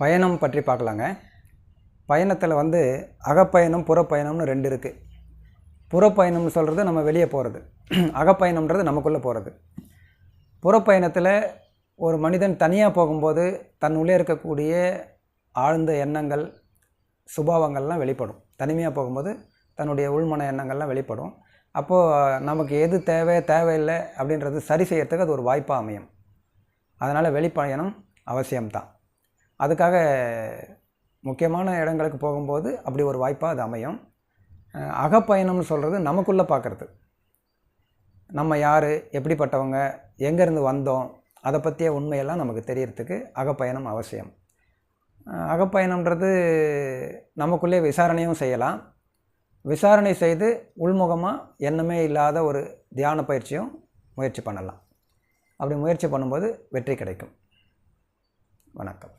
பயணம் பற்றி பார்க்கலாங்க. பயணத்தில் அகப்பயணம் புறப்பயணம்னு 2 இருக்குது. புறப்பயணம்னு சொல்கிறது நம்ம வெளியே போகிறது, அகப்பயணம்ன்றது நமக்குள்ளே போகிறது. புறப்பயணத்தில் ஒரு மனிதன் தனியாக போகும்போது தன்னுள்ளே இருக்கக்கூடிய ஆழ்ந்த எண்ணங்கள் சுபாவங்கள்லாம் வெளிப்படும். தனிமையாக போகும்போது தன்னுடைய உள்மன எண்ணங்கள்லாம் வெளிப்படும். அப்போது நமக்கு எது தேவையில்லை அப்படின்றது சரி செய்யறதுக்கு அது ஒரு வாய்ப்பாக அமையும். அதனால் வெளிப்பயணம் அவசியம்தான். அதுக்காக முக்கியமான இடங்களுக்கு போகும்போது அப்படி ஒரு வாய்ப்பாக அது அமையும். அகப்பயணம்னு சொல்கிறது நமக்குள்ளே பார்க்குறது. நம்ம யார், எப்படிப்பட்டவங்க, எங்கேருந்து வந்தோம், அதை பற்றிய உண்மையெல்லாம் நமக்கு தெரியறதுக்கு அகப்பயணம் அவசியம். அகப்பயணம்ன்றது நமக்குள்ளே விசாரணையும் செய்யலாம். விசாரணை செய்து உள்முகமாக எண்ணமே இல்லாத ஒரு தியான பயிற்சியும் முயற்சி பண்ணலாம். அப்படி முயற்சி பண்ணும்போது வெற்றி கிடைக்கும். வணக்கம்.